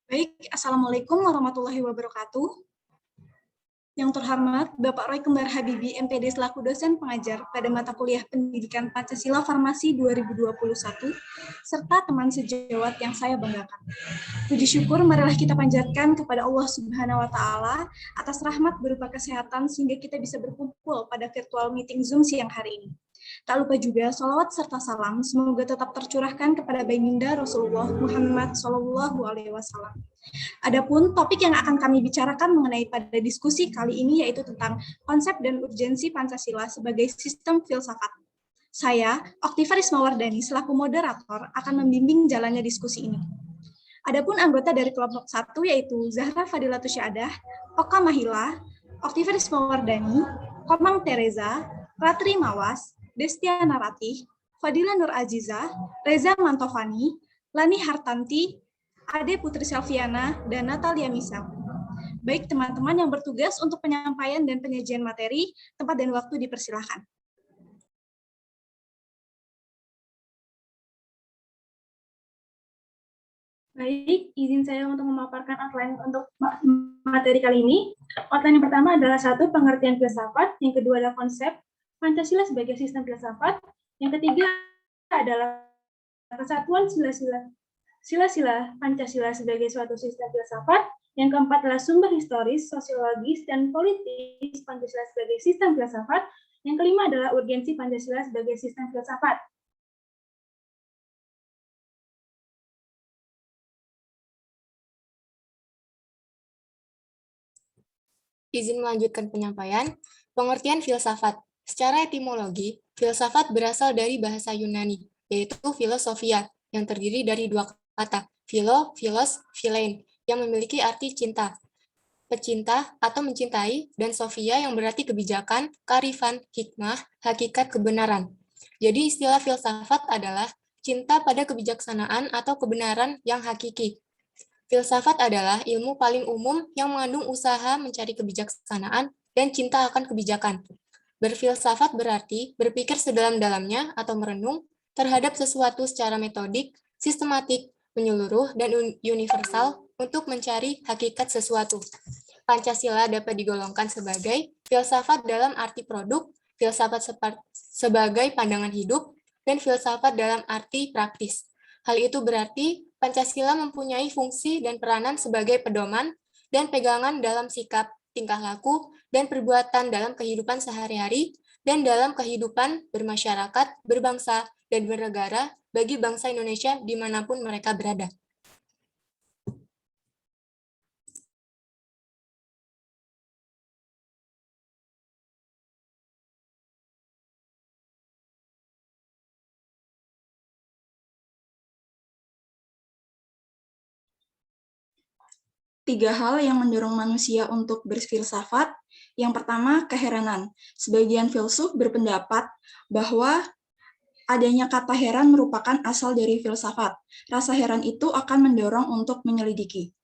Baik, Assalamualaikum warahmatullahi wabarakatuh. Yang terhormat, Bapak Roy Kembar Habibi, MPD selaku dosen pengajar pada mata kuliah Pendidikan Pancasila Farmasi 2021, serta teman sejawat yang saya banggakan. Puji syukur marilah kita panjatkan kepada Allah Subhanahu wa taala atas rahmat berupa kesehatan sehingga kita bisa berkumpul pada virtual meeting Zoom siang hari ini. Tak lupa juga salawat serta salam semoga tetap tercurahkan kepada baginda Rasulullah Muhammad Shallallahu Alaihi Wasallam. Adapun topik yang akan kami bicarakan mengenai pada diskusi kali ini yaitu tentang konsep dan urgensi Pancasila sebagai sistem filsafat. Saya, Oktiva Rismawardani, selaku moderator, akan membimbing jalannya diskusi ini. Adapun anggota dari kelompok 1 yaitu Zahra Fadilatus Syahadah, Oka Mahila, Oktiva Rismawardani, Komang Tereza, Ratri Mawas, Destiana Ratih, Fadila Nur Aziza, Reza Mantovani, Lani Hartanti, Ade Putri Selviana, dan Natalia Misal. Baik teman-teman yang bertugas untuk penyampaian dan penyajian materi, tempat dan waktu dipersilahkan. Baik, izin saya untuk memaparkan outline untuk materi kali ini. Outline yang pertama adalah satu, pengertian filsafat. Yang kedua adalah konsep Pancasila sebagai sistem filsafat. Yang ketiga adalah kesatuan sila-sila Pancasila sebagai suatu sistem filsafat. Yang keempat adalah sumber historis, sosiologis, dan politis Pancasila sebagai sistem filsafat. Yang kelima adalah urgensi Pancasila sebagai sistem filsafat. Izin melanjutkan penyampaian. Pengertian filsafat. Secara etimologi, filsafat berasal dari bahasa Yunani, yaitu filosofia, yang terdiri dari dua kata, philo, philos, philein, yang memiliki arti cinta, pecinta atau mencintai, dan sophia yang berarti kebijakan, kearifan, hikmah, hakikat kebenaran. Jadi istilah filsafat adalah cinta pada kebijaksanaan atau kebenaran yang hakiki. Filsafat adalah ilmu paling umum yang mengandung usaha mencari kebijaksanaan dan cinta akan kebijakan. Berfilsafat berarti berpikir sedalam-dalamnya atau merenung terhadap sesuatu secara metodik, sistematik, menyeluruh, dan universal untuk mencari hakikat sesuatu. Pancasila dapat digolongkan sebagai filsafat dalam arti produk, filsafat sebagai pandangan hidup, dan filsafat dalam arti praktis. Hal itu berarti Pancasila mempunyai fungsi dan peranan sebagai pedoman dan pegangan dalam sikap, tingkah laku, dan perbuatan dalam kehidupan sehari-hari dan dalam kehidupan bermasyarakat, berbangsa, dan bernegara bagi bangsa Indonesia dimanapun mereka berada. Tiga hal yang mendorong manusia untuk berfilsafat. Yang pertama, keheranan. Sebagian filsuf berpendapat bahwa adanya kata heran merupakan asal dari filsafat. Rasa heran itu akan mendorong untuk menyelidiki.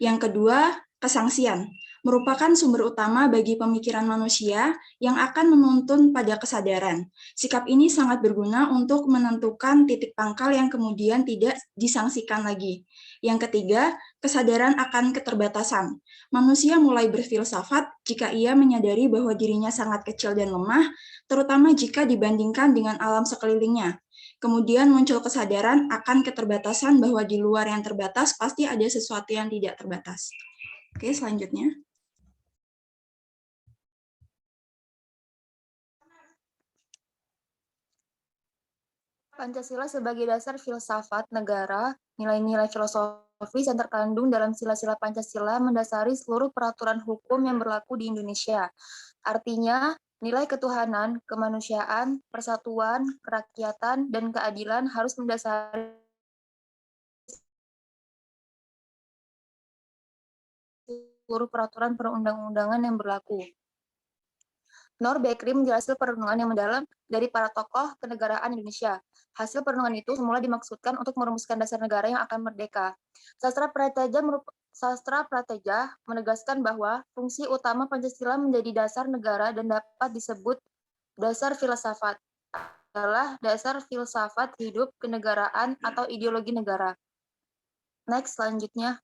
Yang kedua, kesangsian. Merupakan sumber utama bagi pemikiran manusia yang akan menuntun pada kesadaran. Sikap ini sangat berguna untuk menentukan titik pangkal yang kemudian tidak disangsikan lagi. Yang ketiga, kesadaran akan keterbatasan. Manusia mulai berfilsafat jika ia menyadari bahwa dirinya sangat kecil dan lemah, terutama jika dibandingkan dengan alam sekelilingnya. Kemudian muncul kesadaran akan keterbatasan bahwa di luar yang terbatas pasti ada sesuatu yang tidak terbatas. Oke, selanjutnya. Pancasila sebagai dasar filsafat negara, nilai-nilai filosofis yang terkandung dalam sila-sila Pancasila mendasari seluruh peraturan hukum yang berlaku di Indonesia. Artinya, nilai ketuhanan, kemanusiaan, persatuan, kerakyatan, dan keadilan harus mendasari seluruh peraturan perundang-undangan yang berlaku. Nor Bekri menjelaskan perenungan yang mendalam dari para tokoh kenegaraan Indonesia. Hasil perenungan itu semula dimaksudkan untuk merumuskan dasar negara yang akan merdeka. Sastra Prateja menegaskan bahwa fungsi utama Pancasila menjadi dasar negara dan dapat disebut dasar filsafat adalah dasar filsafat hidup kenegaraan atau ideologi negara. Next, selanjutnya.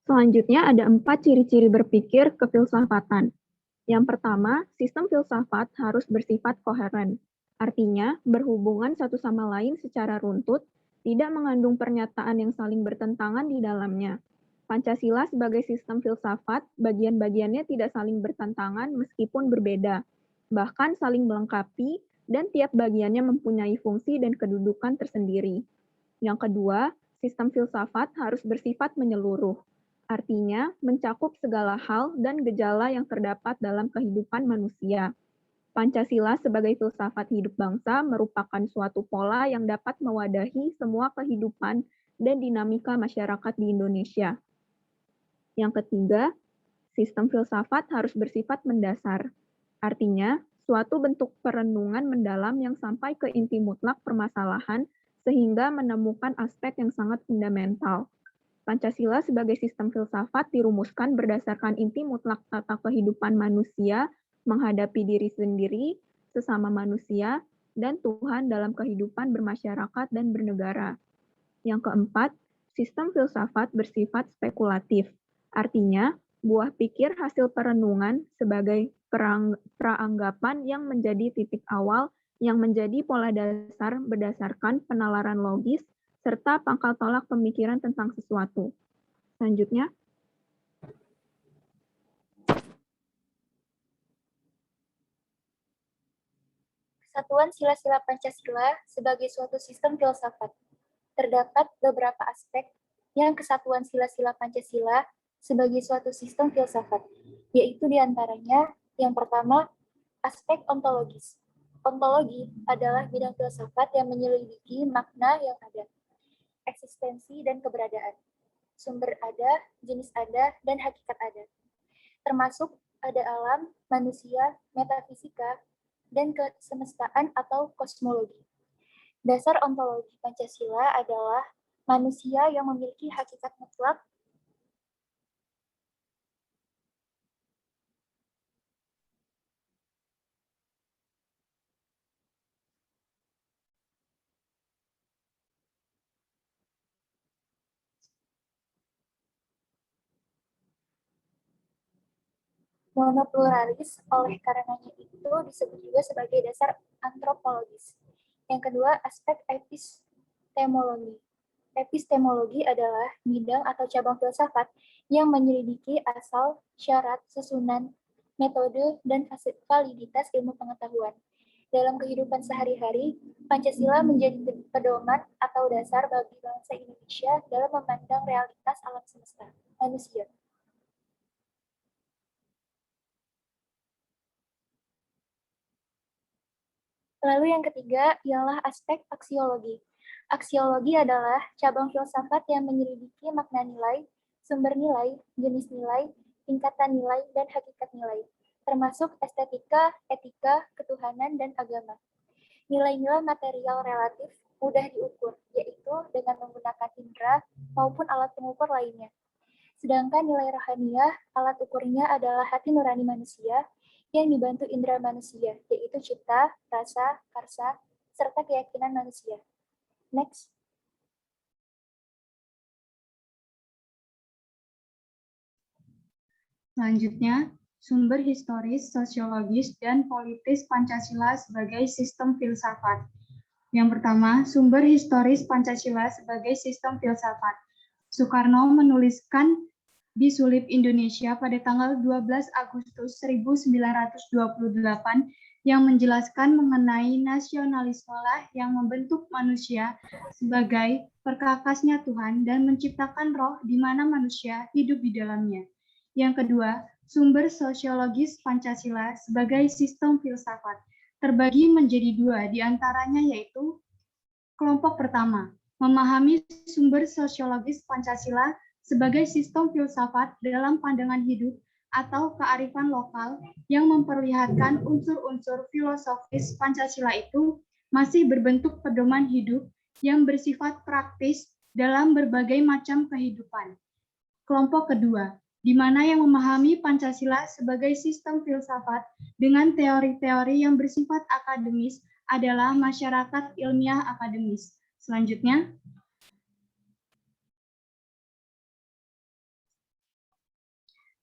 Selanjutnya ada 4 ciri-ciri berpikir kefilsafatan. Yang pertama, sistem filsafat harus bersifat koheren. Artinya, berhubungan satu sama lain secara runtut, tidak mengandung pernyataan yang saling bertentangan di dalamnya. Pancasila sebagai sistem filsafat, bagian-bagiannya tidak saling bertentangan meskipun berbeda, bahkan saling melengkapi, dan tiap bagiannya mempunyai fungsi dan kedudukan tersendiri. Yang kedua, sistem filsafat harus bersifat menyeluruh. Artinya, mencakup segala hal dan gejala yang terdapat dalam kehidupan manusia. Pancasila sebagai filsafat hidup bangsa merupakan suatu pola yang dapat mewadahi semua kehidupan dan dinamika masyarakat di Indonesia. Yang ketiga, sistem filsafat harus bersifat mendasar. Artinya, suatu bentuk perenungan mendalam yang sampai ke inti mutlak permasalahan sehingga menemukan aspek yang sangat fundamental. Pancasila sebagai sistem filsafat dirumuskan berdasarkan inti mutlak tata kehidupan manusia menghadapi diri sendiri, sesama manusia, dan Tuhan dalam kehidupan bermasyarakat dan bernegara. Yang keempat, sistem filsafat bersifat spekulatif. Artinya, buah pikir hasil perenungan sebagai praanggapan yang menjadi titik awal yang menjadi pola dasar berdasarkan penalaran logis serta pangkal tolak pemikiran tentang sesuatu. Selanjutnya, Kesatuan sila-sila Pancasila sebagai suatu sistem filsafat. Terdapat beberapa aspek yang kesatuan sila-sila Pancasila sebagai suatu sistem filsafat, yaitu diantaranya yang pertama, aspek ontologis. Ontologi adalah bidang filsafat yang menyelidiki makna yang ada, eksistensi dan keberadaan, sumber ada, jenis ada, dan hakikat ada. Termasuk ada alam, manusia, metafisika, dan kesemestaan atau kosmologi. Dasar ontologi Pancasila adalah manusia yang memiliki hakikat mutlak monopluralis, oleh karenanya itu disebut juga sebagai dasar antropologis. Yang kedua, aspek epistemologi. Epistemologi adalah bidang atau cabang filsafat yang menyelidiki asal, syarat, susunan, metode, dan validitas ilmu pengetahuan. Dalam kehidupan sehari-hari, Pancasila menjadi pedoman atau dasar bagi bangsa Indonesia dalam memandang realitas alam semesta, manusia. Lalu yang ketiga ialah aspek aksiologi. Aksiologi adalah cabang filsafat yang menyelidiki makna nilai, sumber nilai, jenis nilai, tingkatan nilai, dan hakikat nilai, termasuk estetika, etika, ketuhanan, dan agama. Nilai-nilai material relatif mudah diukur, yaitu dengan menggunakan indera maupun alat pengukur lainnya. Sedangkan nilai rohaniah, alat ukurnya adalah hati nurani manusia, yang dibantu indera manusia, yaitu cipta, rasa, karsa, serta keyakinan manusia. Next. Selanjutnya, sumber historis, sosiologis, dan politis Pancasila sebagai sistem filsafat. Yang pertama, sumber historis Pancasila sebagai sistem filsafat. Soekarno menuliskan di Sulip Indonesia pada tanggal 12 Agustus 1928 yang menjelaskan mengenai nasionalisme lah yang membentuk manusia sebagai perkakasnya Tuhan dan menciptakan roh di mana manusia hidup di dalamnya. Yang kedua, sumber sosiologis Pancasila sebagai sistem filsafat terbagi menjadi dua, diantaranya yaitu kelompok pertama, memahami sumber sosiologis Pancasila sebagai sistem filsafat dalam pandangan hidup atau kearifan lokal yang memperlihatkan unsur-unsur filosofis Pancasila itu masih berbentuk pedoman hidup yang bersifat praktis dalam berbagai macam kehidupan. Kelompok kedua, di mana yang memahami Pancasila sebagai sistem filsafat dengan teori-teori yang bersifat akademis adalah masyarakat ilmiah akademis. Selanjutnya,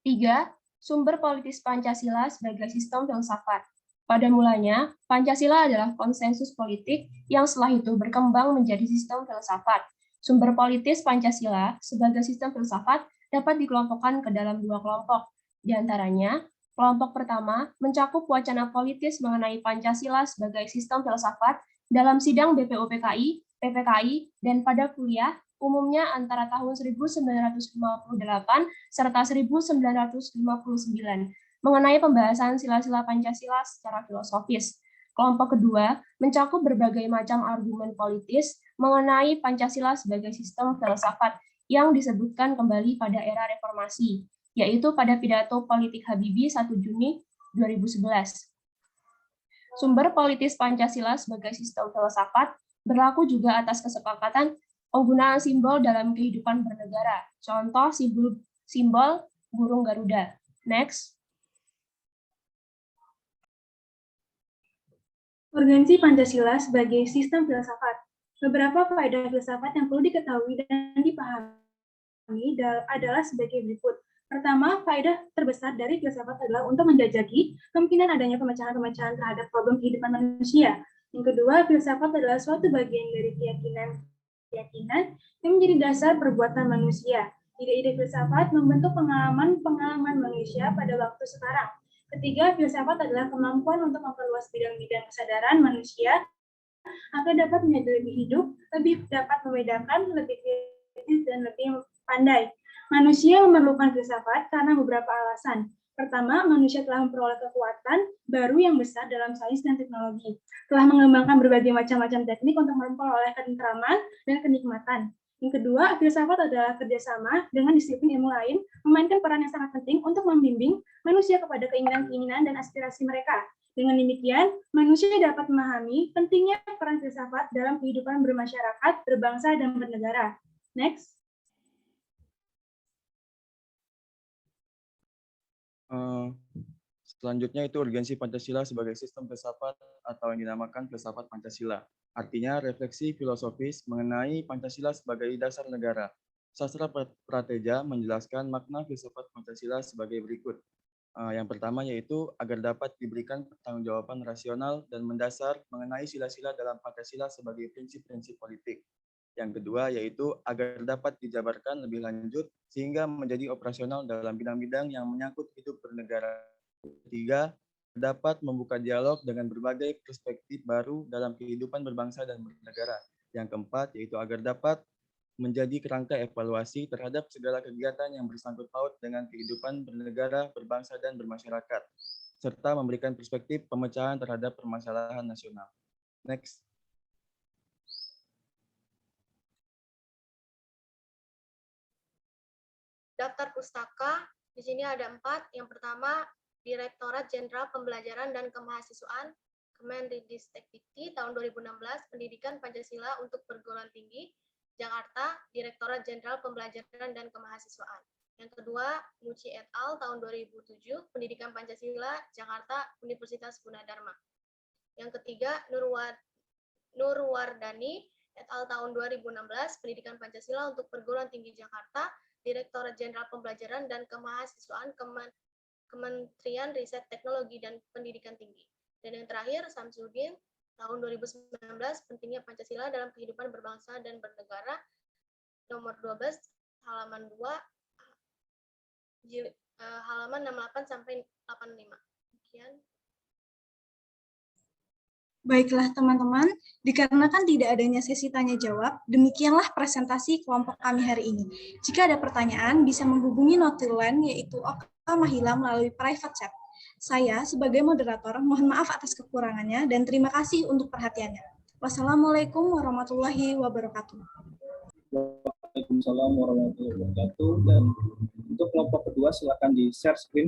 3. Sumber politis Pancasila sebagai sistem filsafat. Pada mulanya, Pancasila adalah konsensus politik yang setelah itu berkembang menjadi sistem filsafat. Sumber politis Pancasila sebagai sistem filsafat dapat dikelompokkan ke dalam 2 kelompok. Di antaranya, kelompok pertama mencakup wacana politis mengenai Pancasila sebagai sistem filsafat dalam sidang BPUPKI, PPKI, dan pada kuliah umumnya antara tahun 1958 serta 1959 mengenai pembahasan sila-sila Pancasila secara filosofis. Kelompok kedua mencakup berbagai macam argumen politis mengenai Pancasila sebagai sistem filsafat yang disebutkan kembali pada era reformasi, yaitu pada pidato politik Habibie 1 Juni 2011. Sumber politis Pancasila sebagai sistem filsafat berlaku juga atas kesepakatan penggunaan simbol dalam kehidupan bernegara. Contoh simbol burung Garuda. Next. Urgensi Pancasila sebagai sistem filsafat. Beberapa faedah filsafat yang perlu diketahui dan dipahami adalah sebagai berikut. Pertama, faedah terbesar dari filsafat adalah untuk menjajaki kemungkinan adanya pemecahan-pemecahan terhadap problem kehidupan manusia. Yang kedua, filsafat adalah suatu bagian dari keyakinan yang menjadi dasar perbuatan manusia. Ide-ide filsafat membentuk pengalaman manusia pada waktu sekarang. Ketiga, filsafat adalah kemampuan untuk memperluas bidang-bidang kesadaran manusia agar dapat menjadi lebih hidup, lebih dapat membedakan, lebih kritis, dan lebih pandai. Manusia memerlukan filsafat karena beberapa alasan. Pertama, manusia telah memperoleh kekuatan baru yang besar dalam sains dan teknologi. Telah mengembangkan berbagai macam-macam teknik untuk memperoleh ketentraman dan kenikmatan. Yang kedua, filsafat adalah kerjasama dengan disiplin ilmu lain, memainkan peran yang sangat penting untuk membimbing manusia kepada keinginan-keinginan dan aspirasi mereka. Dengan demikian, manusia dapat memahami pentingnya peran filsafat dalam kehidupan bermasyarakat, berbangsa, dan bernegara. Next. Selanjutnya itu urgensi Pancasila sebagai sistem filsafat atau yang dinamakan filsafat Pancasila. Artinya refleksi filosofis mengenai Pancasila sebagai dasar negara. Sastra Prateja menjelaskan makna filsafat Pancasila sebagai berikut. Yang pertama yaitu agar dapat diberikan pertanggungjawaban rasional dan mendasar mengenai sila-sila dalam Pancasila sebagai prinsip-prinsip politik. Yang kedua yaitu agar dapat dijabarkan lebih lanjut sehingga menjadi operasional dalam bidang-bidang yang menyangkut hidup bernegara. Ketiga, dapat membuka dialog dengan berbagai perspektif baru dalam kehidupan berbangsa dan bernegara. Yang keempat yaitu agar dapat menjadi kerangka evaluasi terhadap segala kegiatan yang bersangkut paut dengan kehidupan bernegara, berbangsa, dan bermasyarakat, serta memberikan perspektif pemecahan terhadap permasalahan nasional. Next. Daftar pustaka, di sini ada 4. Yang pertama, Direktorat Jenderal Pembelajaran dan Kemahasiswaan, Kemendikbudristekdikti tahun 2016, Pendidikan Pancasila untuk Perguruan Tinggi, Jakarta, Direktorat Jenderal Pembelajaran dan Kemahasiswaan. Yang kedua, Muci et al. Tahun 2007, Pendidikan Pancasila, Jakarta, Universitas Gunadarma. Yang ketiga, Nurwardani et al. Tahun 2016, Pendidikan Pancasila untuk Perguruan Tinggi Jakarta, Direktorat Jenderal Pembelajaran dan Kemahasiswaan, Kementerian Riset Teknologi dan Pendidikan Tinggi. Dan yang terakhir, Samsudin, tahun 2019, Pentingnya Pancasila dalam Kehidupan Berbangsa dan Bernegara, nomor 12, halaman 2, halaman 68 sampai 85. Sekian. Baiklah teman-teman, dikarenakan tidak adanya sesi tanya-jawab, demikianlah presentasi kelompok kami hari ini. Jika ada pertanyaan, bisa menghubungi Notilen, yaitu Oka Mahila melalui private chat. Saya sebagai moderator, mohon maaf atas kekurangannya dan terima kasih untuk perhatiannya. Wassalamualaikum warahmatullahi wabarakatuh. Waalaikumsalam warahmatullahi wabarakatuh. Dan untuk kelompok kedua silakan di share screen.